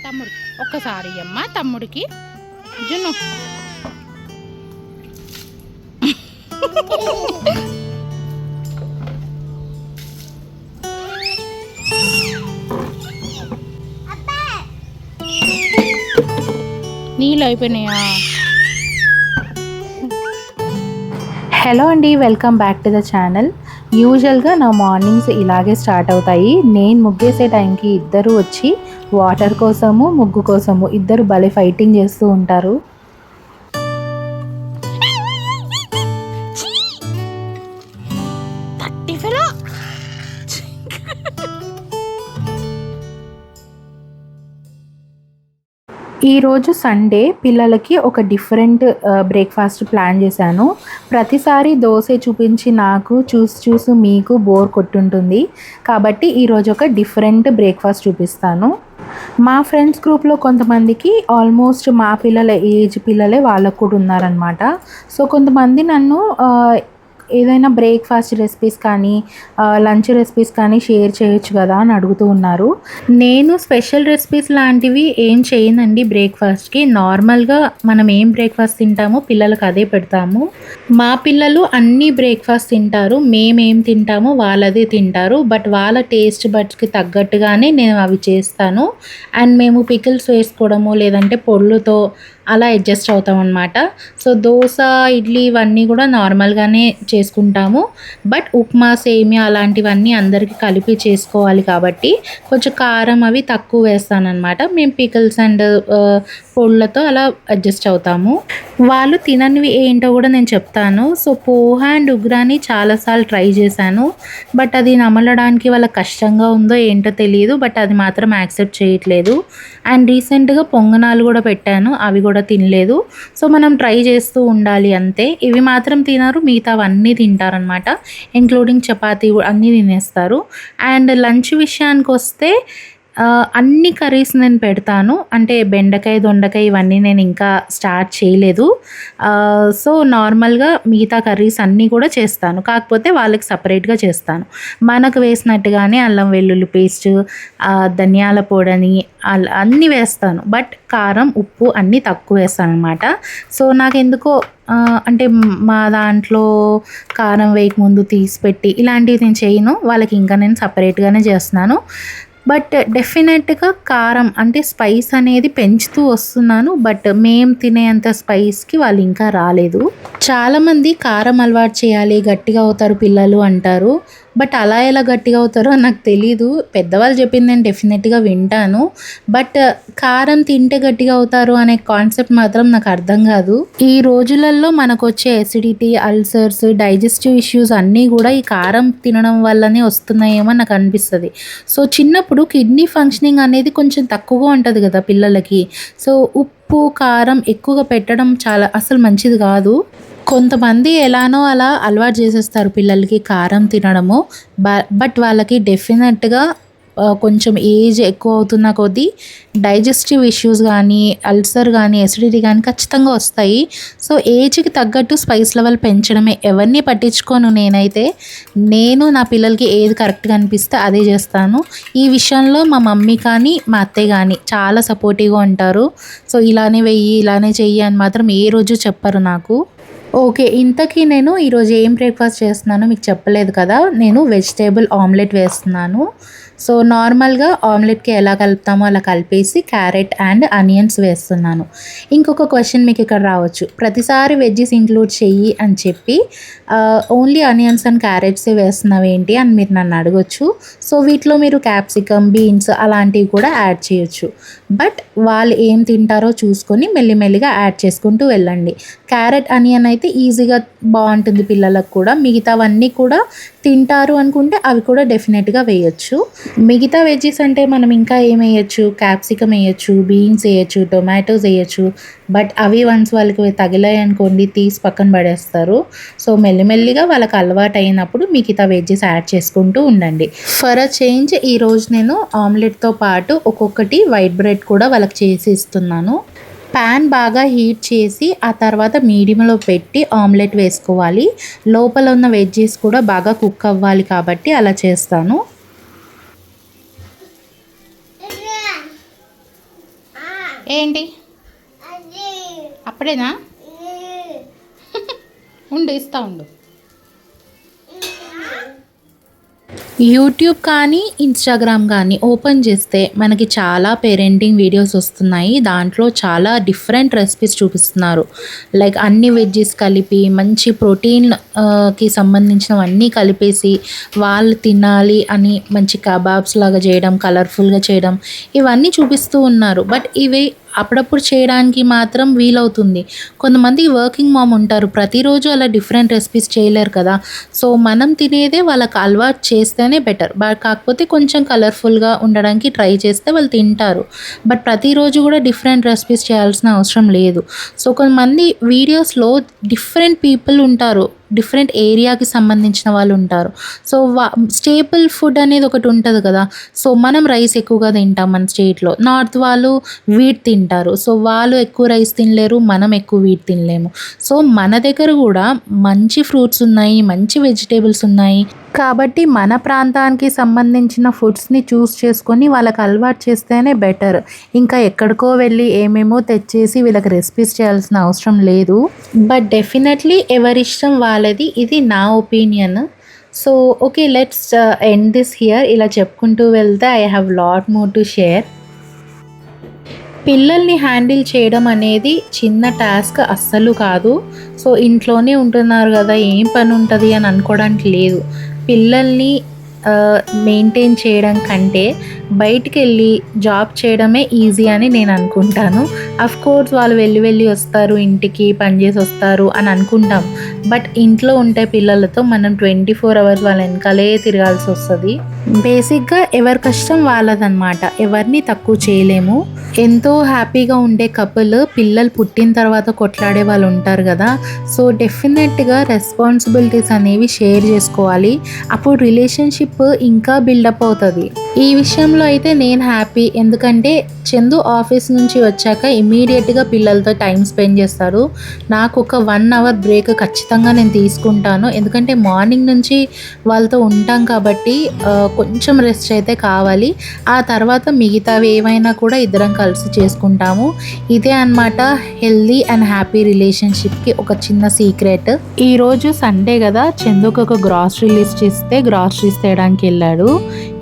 తమ్ముడు ఒక్కసారి అమ్మ తమ్ముడికి జున్ను నీళ్ళు అయిపోయినాయా? హలో అండి, welcome back to the channel. యూజువల్గా నా మార్నింగ్స్ ఇలాగే స్టార్ట్ అవుతాయి. నేను ముగ్గేసే టైంకి ఇద్దరు వచ్చి వాటర్ కోసము ముగ్గు కోసము ఇద్దరు భలే ఫైటింగ్ చేస్తూ ఉంటారు. ఈరోజు సండే పిల్లలకి ఒక డిఫరెంట్ బ్రేక్ఫాస్ట్ ప్లాన్ చేశాను. ప్రతిసారి దోశ చూపించి నాకు చూసి మీకు బోర్ కొట్టుంటుంది కాబట్టి ఈరోజు ఒక డిఫరెంట్ బ్రేక్ఫాస్ట్ చూపిస్తాను. మా ఫ్రెండ్స్ గ్రూప్లో కొంతమందికి ఆల్మోస్ట్ మా పిల్లల ఏజ్ పిల్లలే వాళ్ళకు కూడా ఉన్నారనమాట. సో కొంతమంది నన్ను ఏదైనా బ్రేక్ఫాస్ట్ రెసిపీస్ కానీ లంచ్ రెసిపీస్ కానీ షేర్ చేయొచ్చు కదా అని అడుగుతూ ఉన్నారు. నేను స్పెషల్ రెసిపీస్ లాంటివి ఏం చేయనండి బ్రేక్ఫాస్ట్కి. నార్మల్గా మనం ఏం బ్రేక్ఫాస్ట్ తింటామో పిల్లలకు అదే పెడతాము. మా పిల్లలు అన్ని బ్రేక్ఫాస్ట్ తింటారు, మేమేం తింటామో వాళ్ళదే తింటారు. బట్ వాళ్ళ టేస్ట్ బడ్స్కి తగ్గట్టుగానే నేను అవి చేస్తాను. అండ్ మేము పికిల్స్ వేసుకోవడము లేదంటే పొళ్ళుతో అలా అడ్జస్ట్ అవుతాం అన్నమాట. సో దోశ ఇడ్లీ ఇవన్నీ కూడా నార్మల్గానే చేసుకుంటాము. బట్ ఉప్మా సేమియా అలాంటివన్నీ అందరికీ కలిపి చేసుకోవాలి కాబట్టి కొంచెం కారం అవి తక్కువ వేస్తానన్నమాట. మేము పికిల్స్ అండ్ పొళ్ళతో అలా అడ్జస్ట్ అవుతాము. వాళ్ళు తిననివి ఏంటో కూడా నేను చెప్తాను. సో పోహా అండ్ ఉగ్రాని చాలాసార్లు ట్రై చేశాను. బట్ అది నమలడానికి వాళ్ళకి కష్టంగా ఉందో ఏంటో తెలియదు. బట్ అది మాత్రం యాక్సెప్ట్ చేయట్లేదు. అండ్ రీసెంట్గా పొంగనాలు కూడా పెట్టాను, అవి కూడా తినలేదు. సో మనం ట్రై చేస్తూ ఉండాలి అంతే. ఇవి మాత్రం తినరు, మిగతావన్నీ తింటారనమాట. ఇంక్లూడింగ్ చపాతీ అన్నీ తినేస్తారు. అండ్ లంచ్ విషయానికి వస్తే అన్ని కర్రీస్ నేను పెడతాను. అంటే బెండకాయ దొండకాయ ఇవన్నీ నేను ఇంకా స్టార్ట్ చేయలేదు. సో నార్మల్గా మిగతా కర్రీస్ అన్నీ కూడా చేస్తాను, కాకపోతే వాళ్ళకి సపరేట్గా చేస్తాను. మనకు వేసినట్టుగానే అల్లం వెల్లుల్లి పేస్ట్, ధనియాల పొడిని అన్నీ వేస్తాను. బట్ కారం ఉప్పు అన్నీ తక్కువ వేస్తాను అనమాట. సో నాకెందుకో అంటే మా దాంట్లో కారం వేయకముందు తీసి పెట్టి ఇలాంటివి నేను చేయను. వాళ్ళకి ఇంకా నేను సపరేట్గానే చేస్తున్నాను. బట్ డెఫినెట్గా కారం అంటే స్పైస్ అనేది పెంచుతూ వస్తున్నాను. బట్ మేము తినేంత స్పైస్కి వాళ్ళు ఇంకా రాలేదు. చాలామంది కారం అలవాటు చేయాలి గట్టిగా అవుతారు పిల్లలు అంటారు. బట్ అలా ఎలా గట్టిగా అవుతారో నాకు తెలీదు. పెద్దవాళ్ళు చెప్పింది నేను డెఫినెట్గా వింటాను. బట్ కారం తింటే గట్టిగా అవుతారు అనే కాన్సెప్ట్ మాత్రం నాకు అర్థం కాదు. ఈ రోజులలో మనకు వచ్చే ఎసిడిటీ, అల్సర్స్, డైజెస్టివ్ ఇష్యూస్ అన్నీ కూడా ఈ కారం తినడం వల్లనే వస్తున్నాయేమో నాకు అనిపిస్తుంది. సో చిన్నప్పుడు కిడ్నీ ఫంక్షనింగ్ అనేది కొంచెం తక్కువగా ఉంటుంది కదా పిల్లలకి. సో ఉప్పు కారం ఎక్కువగా పెట్టడం అసలు మంచిది కాదు. కొంతమంది ఎలానో అలా అలవాటు చేసేస్తారు పిల్లలకి కారం తినడము. బట్ వాళ్ళకి డెఫినెట్గా కొంచెం ఏజ్ ఎక్కువ అవుతున్న కొద్దీ డైజెస్టివ్ ఇష్యూస్ కానీ అల్సర్ కానీ ఎసిడిటీ కానీ ఖచ్చితంగా వస్తాయి. సో ఏజ్కి తగ్గట్టు స్పైస్ లెవెల్ పెంచడమే. ఎవరిని పట్టించుకోను నేనైతే. నేను నా పిల్లలకి ఏది కరెక్ట్గా అనిపిస్తే అదే చేస్తాను. ఈ విషయంలో మా మమ్మీ కానీ మా అత్తయ్య కానీ చాలా సపోర్టివ్గా ఉంటారు. సో ఇలానే వెయ్యి ఇలానే చెయ్యి అని మాత్రం ఏ రోజు చెప్పరు నాకు. ఓకే, ఇంతకీ నేను ఈరోజు ఏం బ్రేక్ఫాస్ట్ చేస్తున్నానో మీకు చెప్పలేదు కదా. నేను వెజిటేబుల్ ఆమ్లెట్ వేస్తున్నాను. సో నార్మల్గా ఆమ్లెట్కి ఎలా కలుపుతామో అలా కలిపేసి క్యారెట్ అండ్ ఆనియన్స్ వేస్తున్నాను. ఇంకొక క్వశ్చన్ మీకు ఇక్కడ రావచ్చు, ప్రతిసారి వెజ్జెస్ ఇంక్లూడ్ చెయ్యి అని చెప్పి ఓన్లీ ఆనియన్స్ అండ్ క్యారెట్సే వేస్తున్నావు ఏంటి అని మీరు నన్ను అడగొచ్చు. సో వీటిలో మీరు క్యాప్సికమ్, బీన్స్ అలాంటివి కూడా యాడ్ చేయొచ్చు. బట్ వాళ్ళు ఏం తింటారో చూసుకొని మెల్లిమెల్లిగా యాడ్ చేసుకుంటూ వెళ్ళండి. క్యారెట్ ఆనియన్ అయితే ఈజీగా బాగుంటుంది పిల్లలకు కూడా. మిగతావన్నీ కూడా తింటారు అనుకుంటే అవి కూడా డెఫినెట్గా వేయచ్చు. మిగతా వెజ్జెస్ అంటే మనం ఇంకా ఏం వేయచ్చు, క్యాప్సికమ్ వేయచ్చు, బీన్స్ వేయచ్చు, టొమాటోస్ వేయచ్చు. బట్ అవి వన్స్ వాళ్ళకి తగిలాయి అనుకోండి తీసి పక్కన పడేస్తారు. సో మెల్లిమెల్లిగా వాళ్ళకి అలవాటు అయినప్పుడు మిగతా వెజ్జెస్ యాడ్ చేసుకుంటూ ఉండండి. ఫర్ అ చేంజ్ ఈరోజు నేను ఆమ్లెట్తో పాటు ఒక్కొక్కటి వైట్ బ్రెడ్ కూడా వాళ్ళకి చేసి ఇస్తున్నాను. ప్యాన్ బాగా హీట్ చేసి ఆ తర్వాత మీడియంలో పెట్టి ఆమ్లెట్ వేసుకోవాలి. లోపల ఉన్న వెజ్జెస్ కూడా బాగా కుక్ అవ్వాలి కాబట్టి అలా చేస్తాను. ఏంటి అప్పుడేనా ఉండు ఇస్తా ఉండు. యూట్యూబ్ కానీ ఇన్స్టాగ్రామ్ కానీ ఓపెన్ చేస్తే మనకి చాలా పేరెంటింగ్ వీడియోస్ వస్తున్నాయి. దాంట్లో చాలా డిఫరెంట్ రెసిపీస్ చూపిస్తున్నారు. లైక్ అన్ని వెజ్జెస్ కలిపి మంచి ప్రోటీన్ కి సంబంధించినవన్నీ కలిపేసి వాళ్ళు తినాలి అని మంచి కబాబ్స్ లాగా చేయడం, కలర్ఫుల్గా చేయడం ఇవన్నీ చూపిస్తూ ఉన్నారు. బట్ ఇవి అప్పుడప్పుడు చేయడానికి మాత్రం వీలవుతుంది. కొంతమంది వర్కింగ్ మామ్ ఉంటారు, ప్రతిరోజు అలా డిఫరెంట్ రెసిపీస్ చేయలేరు కదా. సో మనం తినేదే వాళ్ళకి అలవాటు చేస్తేనే బెటర్. బట్ కాకపోతే కొంచెం కలర్ఫుల్గా ఉండడానికి ట్రై చేస్తే వాళ్ళు తింటారు. బట్ ప్రతిరోజు కూడా డిఫరెంట్ రెసిపీస్ చేయాల్సిన అవసరం లేదు. సో కొంతమంది వీడియోస్లో డిఫరెంట్ పీపుల్ ఉంటారు, డిఫరెంట్ ఏరియాకి సంబంధించిన వాళ్ళు ఉంటారు. సో స్టేపుల్ ఫుడ్ అనేది ఒకటి ఉంటుంది కదా. సో మనం రైస్ ఎక్కువగా తింటాం మన స్టేట్లో, నార్త్ వాళ్ళు వీట్ తింటారు. సో వాళ్ళు ఎక్కువ రైస్ తినలేరు, మనం ఎక్కువ వీట్ తినలేము. సో మన దగ్గర కూడా మంచి ఫ్రూట్స్ ఉన్నాయి, మంచి వెజిటేబుల్స్ ఉన్నాయి. కాబట్టి మన ప్రాంతానికి సంబంధించిన ఫుడ్స్ని చూస్ చేసుకొని వాళ్ళకి అలవాటు చేస్తేనే బెటర్. ఇంకా ఎక్కడికో వెళ్ళి ఏమేమో తెచ్చేసి వీళ్ళకి రెసిపీస్ చేయాల్సిన అవసరం లేదు. బట్ డెఫినెట్లీ ఎవరిష్టం వాళ్ళది, ఇది నా opinion. So okay, let's end this here. ఇలా చెప్పుకుంటూ వెళ్తే I have lot more to share. పిల్లల్ని హ్యాండిల్ చేయడం అనేది చిన్న టాస్క్ అస్సలు కాదు. సో ఇంట్లోనే ఉంటున్నారు కదా, ఏం పని ఉంటుంది అని అనుకోవడానికి లేదు. పిల్లల్ని మెయింటైన్ చేయడం కంటే బయటికి వెళ్ళి జాబ్ చేయడమే ఈజీ అని నేను అనుకుంటాను. కోర్స్ వాళ్ళు వెళ్ళి వస్తారు, ఇంటికి పని చేసి వస్తారు అని అనుకుంటాం. బట్ ఇంట్లో ఉంటే పిల్లలతో మనం 24 hours వాళ్ళ వెనకాలే తిరగాల్సి వస్తుంది. బేసిక్గా ఎవరి కష్టం వాళ్ళదన్నమాట, ఎవరిని తక్కువ చేయలేము. ఎంతో హ్యాపీగా ఉండే కపుల్ పిల్లలు పుట్టిన తర్వాత కొట్లాడే వాళ్ళు ఉంటారు కదా. సో డెఫినెట్గా రెస్పాన్సిబిలిటీస్ అనేవి షేర్ చేసుకోవాలి. అప్పుడు రిలేషన్షిప్ ఇంకా బిల్డప్ అవుతుంది. ఈ విషయంలో అయితే నేను హ్యాపీ, ఎందుకంటే చందు ఆఫీస్ నుంచి వచ్చాక ఇమీడియట్గా పిల్లలతో టైం స్పెండ్ చేస్తాడు. నాకు ఒక 1 hour బ్రేక్ ఖచ్చితంగా నేను తీసుకుంటాను, ఎందుకంటే మార్నింగ్ నుంచి వాళ్ళతో ఉంటాం కాబట్టి కొంచెం రెస్ట్ అయితే కావాలి. ఆ తర్వాత మిగతావి ఏమైనా కూడా ఇద్దరం కలిసి చేసుకుంటాము. ఇదే అన్నమాట హెల్దీ అండ్ హ్యాపీ రిలేషన్షిప్కి ఒక చిన్న సీక్రెట్. ఈరోజు సండే కదా, చందుకు ఒక గ్రాసరీ లిస్ట్ ఇస్తే గ్రాసరీస్ తేయడానికి వెళ్ళాడు.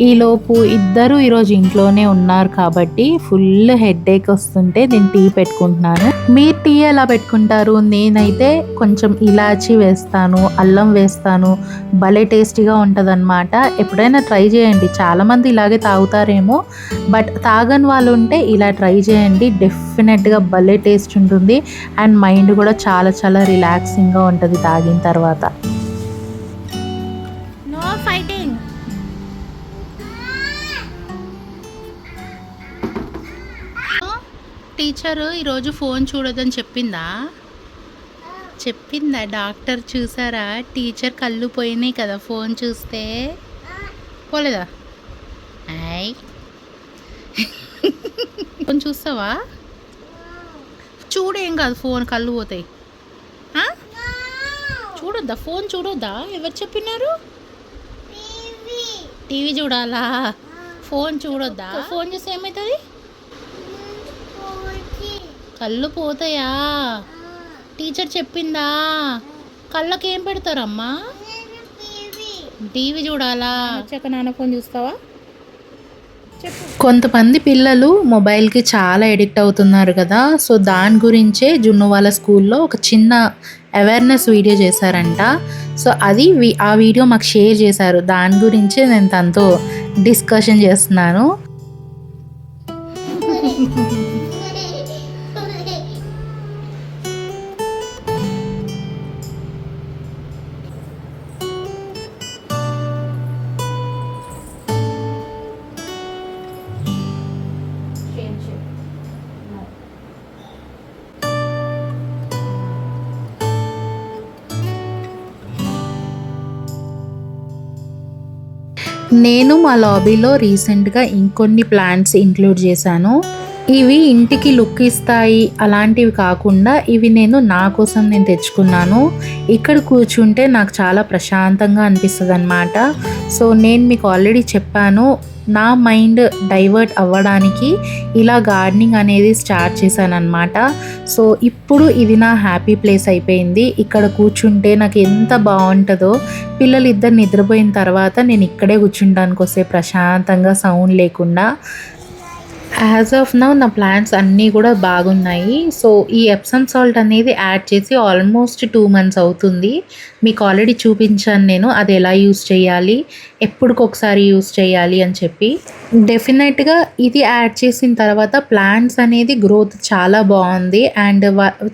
ఈలోపు ఇద్దరు ఈరోజు ఇంట్లోనే ఉన్నారు కాబట్టి ఫుల్ హెడేక్ వస్తుంటే నేను టీ పెట్టుకుంటున్నాను. మీరు టీ ఎలా పెట్టుకుంటారు? నేనైతే కొంచెం ఇలాచీ వేస్తాను, అల్లం వేస్తాను, భలే టేస్టీగా ఉంటుందన్నమాట. ఎప్పుడైనా ట్రై చేయండి. చాలామంది ఇలాగే తాగుతారేమో, బట్ తాగని వాళ్ళు ఉంటే ఇలా ట్రై చేయండి. డెఫినెట్గా భలే టేస్ట్ ఉంటుంది అండ్ మైండ్ కూడా చాలా చాలా రిలాక్సింగ్గా ఉంటుంది తాగిన తర్వాత. No fighting. టీచరు ఈరోజు ఫోన్ చూడొద్దని చెప్పిందా డాక్టర్? చూసారా, టీచర్ కళ్ళు పోయినాయి కదా ఫోన్ చూస్తే. పోలేదా? అయ్ ఫోన్ చూస్తావా? చూడేం కాదు, ఫోన్ కళ్ళు పోతాయి. చూడొద్దా? ఫోన్ చూడొద్దా? ఎవరు చెప్పినారు? టీవీ చూడాలా? ఫోన్ చూడొద్దా? ఫోన్ చూస్తే ఏమవుతుంది? కళ్ళు పోతాయా? టీచర్ చెప్పిందా? కళ్ళకి ఏం పెడతారమ్మా? టీవీ చూడాలా? వచ్చాక నాన్న ఫోన్ చూస్తావా? కొంతమంది పిల్లలు మొబైల్కి చాలా ఎడిక్ట్ అవుతున్నారు కదా. సో దాని గురించే జున్ను వాళ్ళ స్కూల్లో ఒక చిన్న అవేర్నెస్ వీడియో చేశారంట. సో అది ఆ వీడియో మాకు షేర్ చేశారు. దాని గురించే నేను తనతో డిస్కషన్ చేస్తున్నాను. నేను మా లాబీలో రీసెంట్గా ఇంకొన్ని ప్లాంట్స్ ఇంక్లూడ్ చేశాను. ఇవి ఇంటికి లుక్ ఇస్తాయి అలాంటివి కాకుండా ఇవి నా కోసం నేను తెచ్చుకున్నాను. ఇక్కడ కూర్చుంటే నాకు చాలా ప్రశాంతంగా అనిపిస్తుంది అన్నమాట. సో నేను మీకు ఆల్రెడీ చెప్పాను, నా మైండ్ డైవర్ట్ అవ్వడానికి ఇలా గార్డెనింగ్ అనేది స్టార్ట్ చేశాను అనమాట. సో ఇప్పుడు ఇది నా హ్యాపీ ప్లేస్ అయిపోయింది. ఇక్కడ కూర్చుంటే నాకు ఎంత బాగుంటుందో. పిల్లలు ఇద్దరు నిద్రపోయిన తర్వాత నేను ఇక్కడే కూర్చుంటాను కొద్దిసేపు ప్రశాంతంగా, సౌండ్ లేకుండా. యాజ్ ఆఫ్ నౌ నా ప్లాంట్స్ అన్నీ కూడా బాగున్నాయి. సో ఈ ఎప్సమ్ సాల్ట్ అనేది యాడ్ చేసి ఆల్మోస్ట్ 2 months అవుతుంది. మీకు ఆల్రెడీ చూపించాను నేను అది ఎలా యూస్ చేయాలి, ఎప్పుడుకొకసారి యూస్ చేయాలి అని చెప్పి. డెఫినెట్గా ఇది యాడ్ చేసిన తర్వాత ప్లాంట్స్ అనేది గ్రోత్ చాలా బాగుంది అండ్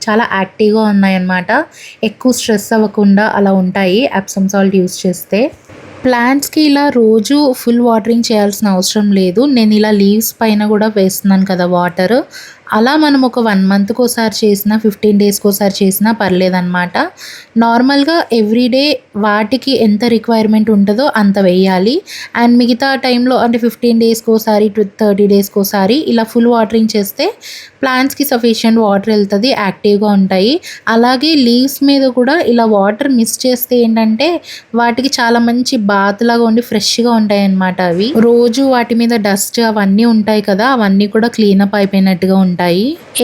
చాలా యాక్టివ్గా ఉన్నాయన్నమాట. ఎక్కువ స్ట్రెస్ అవ్వకుండా అలా ఉంటాయి ఎప్సమ్ సాల్ట్ యూస్ చేస్తే. ప్లాంట్స్కి ఇలా రోజు ఫుల్ వాటరింగ్ చేయాల్సిన అవసరం లేదు. నేను ఇలా లీవ్స్ పైన కూడా వేస్తున్నాను కదా వాటర్. అలా మనం ఒక 1 monthకి ఒకసారి చేసినా 15 daysకి ఒకసారి చేసినా పర్లేదన్నమాట. నార్మల్గా ఎవ్రీడే వాటికి ఎంత రిక్వైర్మెంట్ ఉంటుందో అంత వేయాలి. అండ్ మిగతా టైంలో అంటే 15 daysకి ఒకసారి 30 daysకి ఒకసారి ఇలా ఫుల్ వాటరింగ్ చేస్తే ప్లాంట్స్కి సఫిషియెంట్ వాటర్ వెళ్తుంది, యాక్టివ్గా ఉంటాయి. అలాగే లీవ్స్ మీద కూడా ఇలా వాటర్ మిస్ చేస్తే ఏంటంటే వాటికి చాలా మంచి బాత్ లాగా ఉండి ఫ్రెష్గా ఉంటాయి అన్నమాట. అవి రోజు వాటి మీద డస్ట్ అవన్నీ ఉంటాయి కదా, అవన్నీ కూడా క్లీనప్ అయిపోయినట్టుగా ఉంటాయి.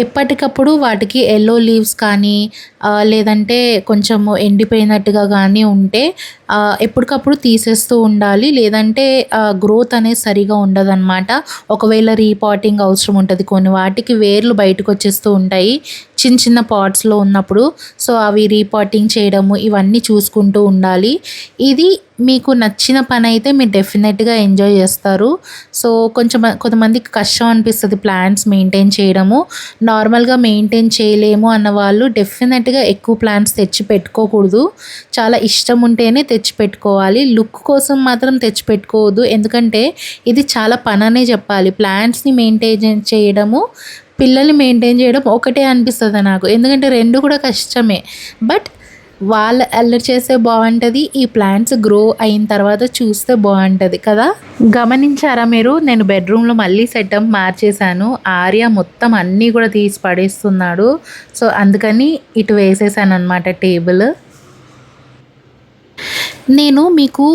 ఎప్పటికప్పుడు వాటికి ఎల్లో లీవ్స్ కానీ లేదంటే కొంచెము ఎండిపోయినట్టుగా కానీ ఉంటే ఎప్పటికప్పుడు తీసేస్తూ ఉండాలి. లేదంటే గ్రోత్ అనేది సరిగా ఉండదన్నమాట. ఒకవేళ రీపాటింగ్ అవసరం ఉంటుంది. కొన్ని వాటికి వేర్లు బయటకు వచ్చేస్తూ ఉంటాయి చిన్న చిన్న పాట్స్లో ఉన్నప్పుడు. సో అవి రీపాటింగ్ చేయడము ఇవన్నీ చూసుకుంటూ ఉండాలి. ఇది మీకు నచ్చిన పని అయితే మీరు డెఫినెట్గా ఎంజాయ్ చేస్తారు. సో కొంతమందికి కష్టం అనిపిస్తుంది ప్లాంట్స్ మెయింటైన్ చేయడము. నార్మల్గా మెయింటైన్ చేయలేము అన్న వాళ్ళు డెఫినెట్గా ఎక్కువ ప్లాంట్స్ తెచ్చి పెట్టుకోకూడదు. చాలా ఇష్టం ఉంటేనే తెచ్చి పెట్టుకోవాలి. లుక్ కోసం మాత్రం తెచ్చి పెట్టుకోవద్దు. ఎందుకంటే ఇది చాలా పని అనే చెప్పాలి. ప్లాంట్స్ని మెయింటైన్ చేయడము, పిల్లల్ని మెయింటైన్ చేయడం ఒకటే అనిపిస్తుంది నాకు. ఎందుకంటే 2 కూడా కష్టమే. బట్ వాళ్ళు అల్లరి చేస్తే బాగుంటుంది, ఈ ప్లాంట్స్ గ్రో అయిన తర్వాత చూస్తే బాగుంటుంది కదా. గమనించారా మీరు, నేను బెడ్రూమ్లో మళ్ళీ సెటప్ మార్చేశాను. ఆర్య మొత్తం అన్నీ కూడా తీసి పడేస్తున్నాడు. సో అందుకని ఇటు వేసేసాను అనమాట టేబుల్. నేను మీకు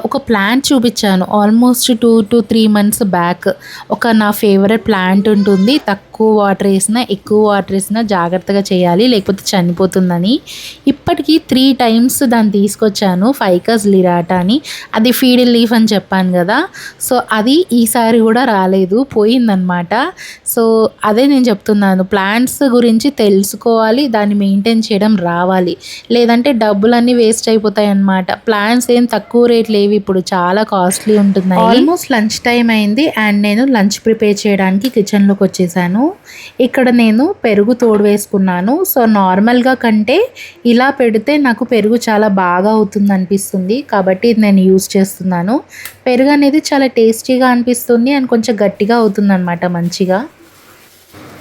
ఒక ప్లాంట్ చూపించాను ఆల్మోస్ట్ 2 to 3 months బ్యాక్. నా ఫేవరెట్ ప్లాంట్ ఉంటుంది. తక్కువ వాటర్ వేసినా ఎక్కువ వాటర్ వేసినా జాగ్రత్తగా చేయాలి లేకపోతే చనిపోతుందని. ఇప్పటికీ 3 times దాన్ని తీసుకొచ్చాను, ఫైకస్ లిరాటా అని. అది ఫీడ్ లీఫ్ అని చెప్పాను కదా. సో అది ఈసారి కూడా రాలేదు, పోయిందనమాట. సో అదే నేను చెప్తున్నాను, ప్లాంట్స్ గురించి తెలుసుకోవాలి, దాన్ని మెయింటైన్ చేయడం రావాలి. లేదంటే డబ్బులన్నీ వేస్ట్ అయిపోతాయి అన్నమాట. ప్లాంట్స్ ఏం తక్కువ రేట్ లేవు, ఇప్పుడు చాలా కాస్ట్లీ ఉంటున్నాయి. ఆల్మోస్ట్ లంచ్ టైం అయింది అండ్ నేను లంచ్ ప్రిపేర్ చేయడానికి కిచెన్లోకి వచ్చేసాను. ఇక్కడ నేను పెరుగు తోడు వేసుకున్నాను. సో నార్మల్గా కంటే ఇలా పెడితే నాకు పెరుగు చాలా బాగా అవుతుంది అనిపిస్తుంది, కాబట్టి నేను యూజ్ చేస్తున్నాను. పెరుగు అనేది చాలా టేస్టీగా అనిపిస్తుంది అండ్ కొంచెం గట్టిగా అవుతుంది అనమాట మంచిగా.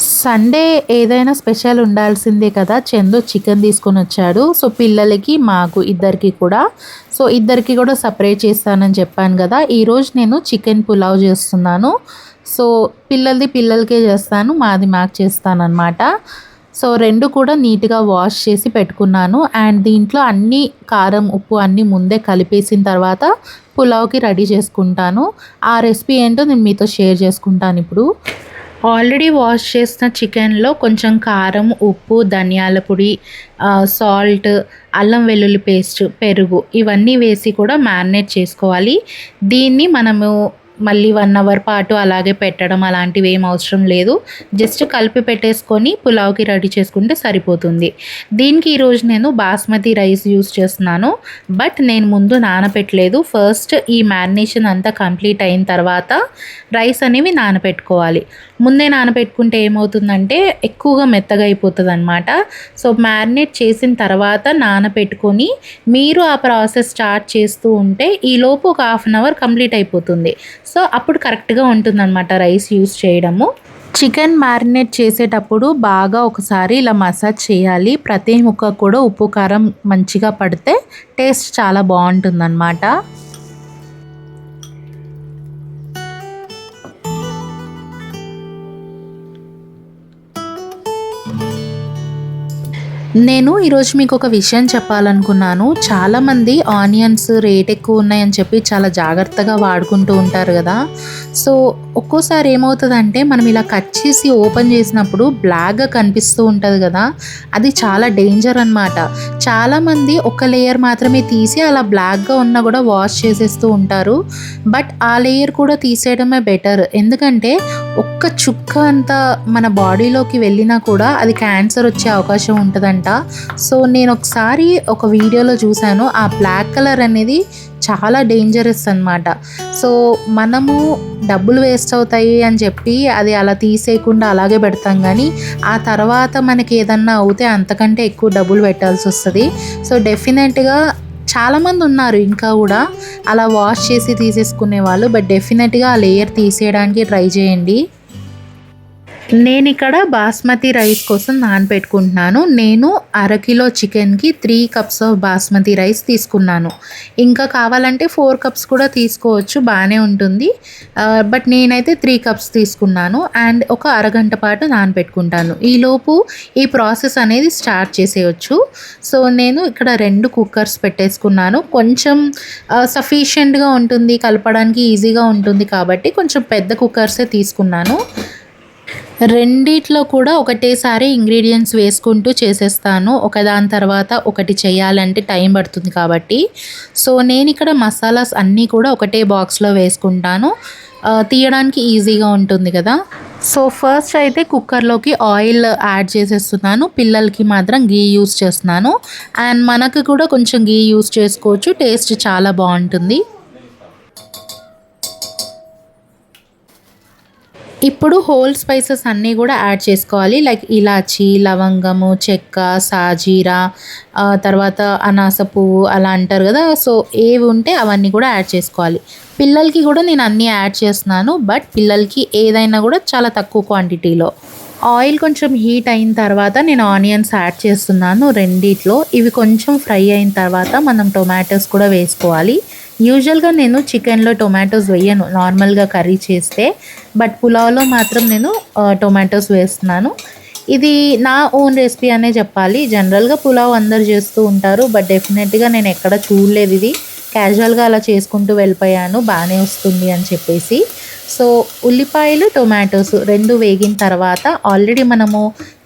సండే ఏదైనా స్పెషల్ ఉండాల్సిందే కదా. చందు చికెన్ తీసుకొని వచ్చాడు. సో పిల్లలకి మాకు ఇద్దరికి కూడా, సో ఇద్దరికి కూడా సపరేట్ చేస్తానని చెప్పాను కదా. ఈరోజు నేను చికెన్ పులావ్ చేస్తున్నాను. సో పిల్లలది పిల్లలకే చేస్తాను, మాది మాకు చేస్తాను అనమాట. సో 2 కూడా నీట్గా వాష్ చేసి పెట్టుకున్నాను. అండ్ దీంట్లో అన్ని కారం ఉప్పు అన్నీ ముందే కలిపేసిన తర్వాత పులావ్కి రెడీ చేసుకుంటాను. ఆ రెసిపీ ఏంటో నేను మీతో షేర్ చేసుకుంటాను ఇప్పుడు. ఆల్రెడీ వాష్ చేసిన చికెన్లో కొంచెం కారం, ఉప్పు, ధనియాల పొడి, సాల్ట్, అల్లం వెల్లుల్లి పేస్ట్, పెరుగు ఇవన్నీ వేసి కూడా మ్యారినేట్ చేసుకోవాలి. దీన్ని మనము మళ్ళీ 1 hour పాటు అలాగే పెట్టడం అలాంటివి ఏం అవసరం లేదు. జస్ట్ కలిపి పెట్టేసుకొని పులావ్కి రెడీ చేసుకుంటే సరిపోతుంది. దీనికి ఈరోజు నేను బాస్మతి రైస్ యూస్ చేస్తున్నాను. బట్ నేను ముందు నానబెట్టలేదు. ఫస్ట్ ఈ మ్యారినేషన్ అంతా కంప్లీట్ అయిన తర్వాత రైస్ అనేవి నానబెట్టుకోవాలి. ముందే నానబెట్టుకుంటే ఏమవుతుందంటే ఎక్కువగా మెత్తగా అయిపోతుంది అనమాట. సో మ్యారినేట్ చేసిన తర్వాత నానబెట్టుకొని మీరు ఆ ప్రాసెస్ స్టార్ట్ చేస్తూ ఉంటే ఈలోపు ఒక 1/2 hour కంప్లీట్ అయిపోతుంది. సో అప్పుడు కరెక్ట్గా ఉంటుందన్నమాట రైస్ యూస్ చేయడము. చికెన్ మ్యారినేట్ చేసేటప్పుడు బాగా ఒకసారి ఇలా మసాజ్ చేయాలి. ప్రతి ముక్క కూడా ఉప్పు కారం మంచిగా పడితే టేస్ట్ చాలా బాగుంటుందన్నమాట. నేను ఈరోజు మీకు ఒక విషయం చెప్పాలనుకున్నాను. చాలామంది ఆనియన్స్ రేట్ ఎక్కువ ఉన్నాయని చెప్పి చాలా జాగ్రత్తగా వాడుకుంటూ ఉంటారు కదా. సో ఒక్కోసారి ఏమవుతుందంటే మనం ఇలా కట్ చేసి ఓపెన్ చేసినప్పుడు బ్లాక్గా కనిపిస్తూ ఉంటుంది కదా, అది చాలా డేంజర్ అనమాట. చాలామంది ఒక లేయర్ మాత్రమే తీసి అలా బ్లాక్గా ఉన్నా కూడా వాష్ చేసేస్తూ ఉంటారు. బట్ ఆ లేయర్ కూడా తీసేయడమే బెటర్. ఎందుకంటే ఒక్క చుక్క అంతా మన బాడీలోకి వెళ్ళినా కూడా అది క్యాన్సర్ వచ్చే అవకాశం ఉంటుందంట. సో నేను ఒకసారి ఒక వీడియోలో చూశాను, ఆ బ్లాక్ కలర్ అనేది చాలా డేంజరస్ అన్నమాట. సో మనము డబ్బులు వేస్ట్ అవుతాయి అని చెప్పి అది అలా తీసేయకుండా అలాగే పెడతాం, కానీ ఆ తర్వాత మనకి ఏదన్నా అవుతే అంతకంటే ఎక్కువ డబ్బులు పెట్టాల్సి వస్తుంది. సో డెఫినెట్గా చాలామంది ఉన్నారు ఇంకా కూడా అలా వాష్ చేసి తీసేసుకునే వాళ్ళు. బట్ డెఫినెట్గా ఆ లేయర్ తీసేయడానికి ట్రై చేయండి. నేను ఇక్కడ బాస్మతి రైస్ కోసం నానబెట్టుకుంటున్నాను. నేను అరకిలో చికెన్కి 3 కప్స్ ఆఫ్ బాస్మతి రైస్ తీసుకున్నాను. ఇంకా కావాలంటే 4 కప్స్ కూడా తీసుకోవచ్చు, బాగానే ఉంటుంది. బట్ నేనైతే 3 కప్స్ తీసుకున్నాను. అండ్ ఒక అరగంట పాటు నానబెట్టుకుంటాను. ఈలోపు ఈ ప్రాసెస్ అనేది స్టార్ట్ చేసేయచ్చు. సో నేను ఇక్కడ 2 కుక్కర్స్ పెట్టేసుకున్నాను. కొంచెం సఫిషియెంట్గా ఉంటుంది, కలపడానికి ఈజీగా ఉంటుంది కాబట్టి కొంచెం పెద్ద కుక్కర్సే తీసుకున్నాను. రెండిట్లో కూడా ఒకటేసారి ఇంగ్రీడియంట్స్ వేసుకుంటూ చేసేస్తాను. ఒకదాని తర్వాత ఒకటి చేయాలంటే టైం పడుతుంది కాబట్టి. సో నేను ఇక్కడ మసాలాస్ అన్నీ కూడా ఒకటే బాక్స్లో వేసుకుంటాను, తీయడానికి ఈజీగా ఉంటుంది కదా. సో ఫస్ట్ అయితే కుక్కర్లోకి ఆయిల్ యాడ్ చేసేస్తున్నాను. పిల్లలకి మాత్రం గీ యూస్ చేస్తున్నాను. అండ్ మనకు కూడా కొంచెం గీ యూస్ చేసుకోవచ్చు, టేస్ట్ చాలా బాగుంటుంది. ఇప్పుడు హోల్ స్పైసెస్ అన్నీ కూడా యాడ్ చేసుకోవాలి. లైక్ ఇలాచి, లవంగము, చెక్క, సాజీరా, తర్వాత అనాస పువ్వు అలా అంటారు కదా. సో ఏవి ఉంటే అవన్నీ కూడా యాడ్ చేసుకోవాలి. పిల్లలకి కూడా నేను అన్నీ యాడ్ చేస్తున్నాను, బట్ పిల్లలకి ఏదైనా కూడా చాలా తక్కువ క్వాంటిటీలో. ఆయిల్ కొంచెం హీట్ అయిన తర్వాత నేను ఆనియన్స్ యాడ్ చేస్తున్నాను రెండిట్లో. ఇవి కొంచెం ఫ్రై అయిన తర్వాత మనం టొమాటోస్ కూడా వేసుకోవాలి. యూజువల్గా నేను చికెన్లో టొమాటోస్ వేయను నార్మల్గా కర్రీ చేస్తే, బట్ పులావ్లో మాత్రం నేను టొమాటోస్ వేస్తున్నాను. ఇది నా ఓన్ రెసిపీ అనే చెప్పాలి. జనరల్గా పులావ్ అందరు చేస్తూ ఉంటారు, బట్ డెఫినెట్గా నేను ఎక్కడ చూడలేదు. ఇది క్యాజువల్గా అలా చేసుకుంటూ వెళ్ళిపోయాను, బాగానే వస్తుంది అని చెప్పేసి. సో ఉల్లిపాయలు, టొమాటోస్ 2 వేగిన తర్వాత ఆల్రెడీ మనము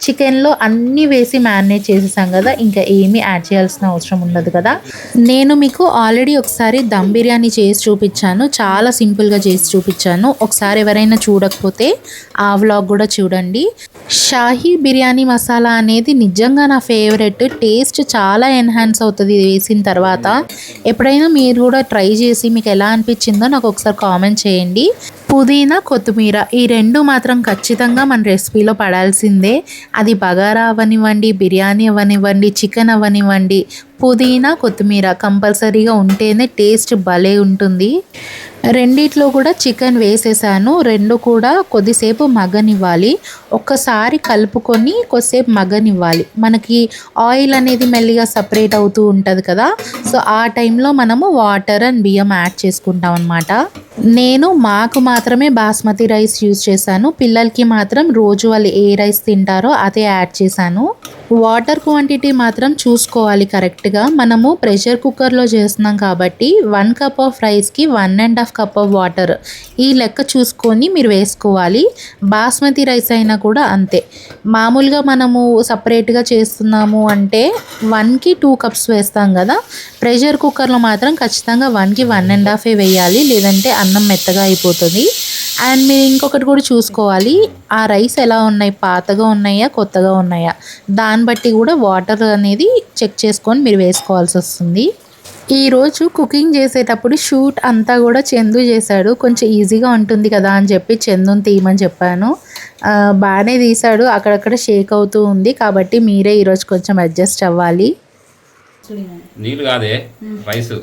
చికెన్లో అన్నీ వేసి మ్యారినేట్ చేసేసాం కదా, ఇంకా ఏమీ యాడ్ చేయాల్సిన అవసరం ఉండదు కదా. నేను మీకు ఆల్రెడీ ఒకసారి దమ్ బిర్యానీ చేసి చూపించాను, చాలా సింపుల్గా చేసి చూపించాను. ఒకసారి ఎవరైనా చూడకపోతే ఆ వ్లాగ్ కూడా చూడండి. షాహీ బిర్యానీ మసాలా అనేది నిజంగా నా ఫేవరెట్. టేస్ట్ చాలా ఎన్హాన్స్ అవుతుంది ఇది వేసిన తర్వాత. ఎప్పుడైనా మీరు కూడా ట్రై చేసి మీకు ఎలా అనిపించిందో నాకు ఒకసారి కామెంట్ చేయండి. పుదీనా, కొత్తిమీర ఈ 2 మాత్రం ఖచ్చితంగా మన రెసిపీలో పడాల్సిందే. అది బగారా అవ్వనివ్వండి, బిర్యానీ అవ్వనివ్వండి, చికెన్ అవ్వనివ్వండి, పుదీనా, కొత్తిమీర కంపల్సరీగా ఉంటేనే టేస్ట్ భలే ఉంటుంది. రెండిట్లో కూడా చికెన్ వేసేసాను. 2 కూడా కొద్దిసేపు మగ్గనివ్వాలి. ఒక్కసారి కలుపుకొని కొద్దిసేపు మగ్గనివ్వాలి. మనకి ఆయిల్ అనేది మెల్లిగా సపరేట్ అవుతూ ఉంటుంది కదా. సో ఆ టైంలో మనము వాటర్ అండ్ బియ్యం యాడ్ చేసుకుంటాం అన్నమాట. నేను మాకు మాత్రమే బాస్మతి రైస్ యూజ్ చేశాను. పిల్లలకి మాత్రం రోజు వాళ్ళు ఏ రైస్ తింటారో అదే యాడ్ చేశాను. వాటర్ క్వాంటిటీ మాత్రం చూసుకోవాలి కరెక్ట్గా. మనము ప్రెషర్ కుక్కర్లో చేస్తున్నాం కాబట్టి 1 కప్ ఆఫ్ రైస్కి 1.5 కప్ ఆఫ్ వాటర్ ఈ లెక్క చూసుకొని మీరు వేసుకోవాలి. బాస్మతి రైస్ అయినా కూడా అంతే. మామూలుగా మనము సపరేట్గా చేస్తున్నాము అంటే 1కి 2 కప్స్ వేస్తాం కదా. ప్రెషర్ కుక్కర్లో మాత్రం ఖచ్చితంగా 1కి 1.5 వేయాలి, లేదంటే అన్నం మెత్తగా అయిపోతుంది. అండ్ మీరు ఇంకొకటి కూడా చూసుకోవాలి, ఆ రైస్ ఎలా ఉన్నాయి, పాతగా ఉన్నాయా కొత్తగా ఉన్నాయా, దాన్ని బట్టి కూడా వాటర్ అనేది చెక్ చేసుకొని మీరు వేసుకోవాల్సి వస్తుంది. ఈరోజు కుకింగ్ చేసేటప్పుడు షూట్ అంతా కూడా చందు చేశాడు. కొంచెం ఈజీగా ఉంటుంది కదా అని చెప్పి చందుని తీయమని చెప్పాను. బాగానే తీశాడు, అక్కడక్కడ షేక్ అవుతూ ఉంది. కాబట్టి మీరే ఈరోజు కొంచెం అడ్జస్ట్ అవ్వాలి. నీళ్ళు కాదే రైస్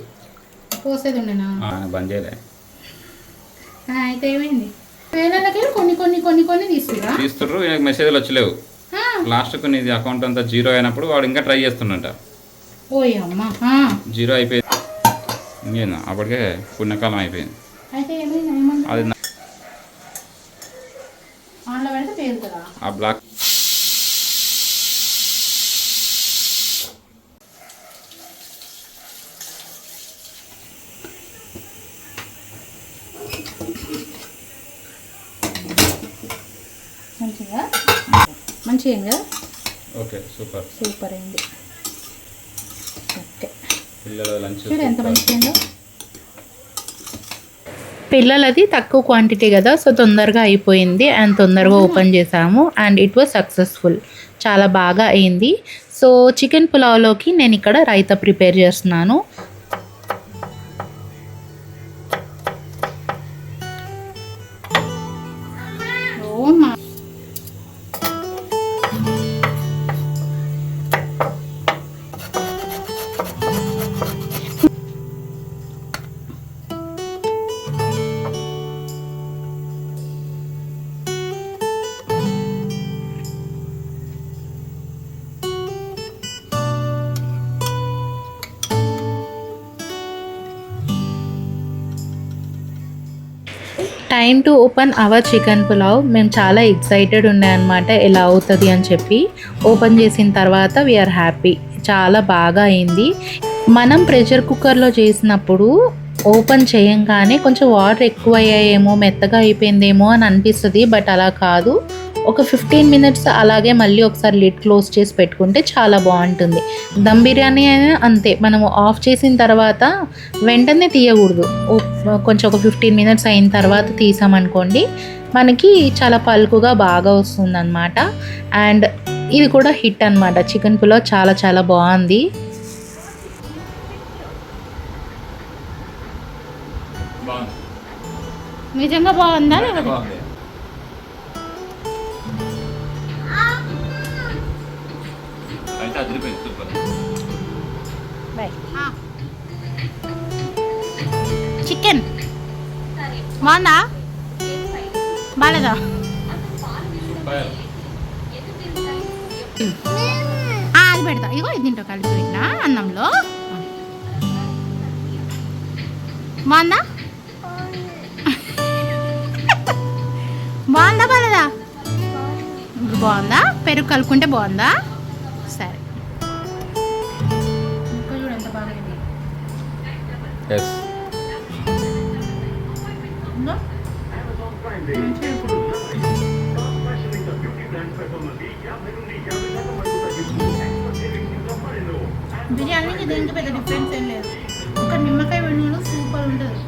పోసేది ఉండేనా? బంద్ చేయలే. అయితే ఏమైంది? వేలకి కొన్ని తీస్తుర్రు, మెసేజ్లు వచ్చలేవు. లాస్ట్కు నీది అకౌంట్ అంతా జీరో అయినప్పుడు వాడు ఇంకా ట్రై చేస్తున్నట. జీరో అయిపోయింది, ఇంకేనా అప్పటికే పుణ్యకాలం అయిపోయింది. అది ఆ బ్లాక్ మంచిగా అయింది కదా. ఓకే సూపర్ సూపర్ అయింది. ఓకే పిల్లల లంచ్ చూడు ఎంత మంచిగా అయిందో. పిల్లలది తక్కువ క్వాంటిటీ కదా, సో తొందరగా అయిపోయింది అండ్ తొందరగా ఓపెన్ చేసాము అండ్ ఇట్ వాజ్ సక్సెస్ఫుల్. చాలా బాగా అయింది. సో చికెన్ పులావ్లోకి నేను ఇక్కడ రైతా ప్రిపేర్ చేస్తున్నాను. Time to open our chicken pulao. మేము చాలా ఎక్సైటెడ్ ఉండే అనమాట ఎలా అవుతుంది అని చెప్పి. ఓపెన్ చేసిన తర్వాత వీఆర్ హ్యాపీ. చాలా బాగా అయింది. మనం ప్రెషర్ కుక్కర్లో చేసినప్పుడు ఓపెన్ చేయంగానే కొంచెం వాటర్ ఎక్కువ అయ్యాయేమో, మెత్తగా అయిపోయిందేమో అని అనిపిస్తుంది. బట్ అలా కాదు. ఒక 15 మినిట్స్ అలాగే మళ్ళీ ఒకసారి లిడ్ క్లోజ్ చేసి పెట్టుకుంటే చాలా బాగుంటుంది. దమ్ బిర్యానీ అయినా అంతే, మనము ఆఫ్ చేసిన తర్వాత వెంటనే తీయకూడదు. కొంచెం ఒక 15 మినిట్స్ అయిన తర్వాత తీసామనుకోండి మనకి చాలా పలుకుగా బాగా వస్తుంది అనమాట. అండ్ ఇది కూడా హిట్ అనమాట. చికెన్ పులావ్ చాలా చాలా బాగుంది. నిజంగా బాగుందా? చికెన్ బాగుందా? బాగాలేదా? అది పెడతా. ఇగో ఇది తింటా కలిపి పెట్టినా అన్నంలో. బాగుందా? బాగుందా బాగాలేదా? బాగుందా? పెరుగు కలుపుకుంటే బాగుందా? సరే. ఇంకా చూడు ఎంత బాగుంది. బిర్యానీకి దీనికి పెద్ద డిఫరెన్స్ ఏం లేదు. ఒక నిమ్మకాయ వెన్నులు సూపర్ ఉంటుంది.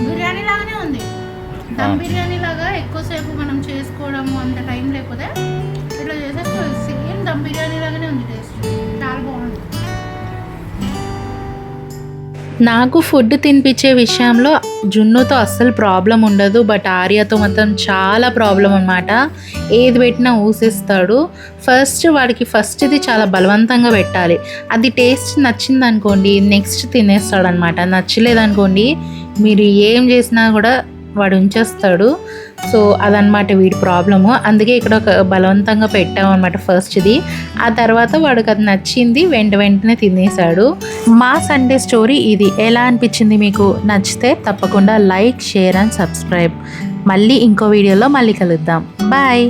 బిర్యానీ లాగానే ఉంది. దమ్ బిర్యానీ లాగా ఎక్కువసేపు మనం చేసుకోవడము అంత టైం లేకపోతే ఇట్లా చేసేస్తే సేమ్ దమ్ బిర్యానీ లాగానే ఉంది. టేస్ట్ చాలా బాగుంది. నాకు ఫుడ్ తినిపించే విషయంలో జున్నుతో అస్సలు ప్రాబ్లం ఉండదు. బట్ ఆర్యతో మాత్రం చాలా ప్రాబ్లం అనమాట. ఏది పెట్టినా ఊసేస్తాడు. వాడికి చాలా బలవంతంగా పెట్టాలి. అది టేస్ట్ నచ్చింది అనుకోండి నెక్స్ట్ తినేస్తాడు అనమాట. నచ్చలేదనుకోండి మీరు ఏం చేసినా కూడా వాడు ఉంచేస్తాడు. సో అదనమాట వీడి ప్రాబ్లము. అందుకే ఇక్కడ ఒక బలవంతంగా పెట్టామన్నమాట ఫస్ట్ది. ఆ తర్వాత వాడికి అది నచ్చింది, వెంటనే తినేసాడు. మా సండే స్టోరీ ఇది. ఎలా అనిపించింది మీకు? నచ్చితే తప్పకుండా లైక్, షేర్ అండ్ సబ్స్క్రైబ్. మళ్ళీ ఇంకో వీడియోలో మళ్ళీ కలుద్దాం. బాయ్.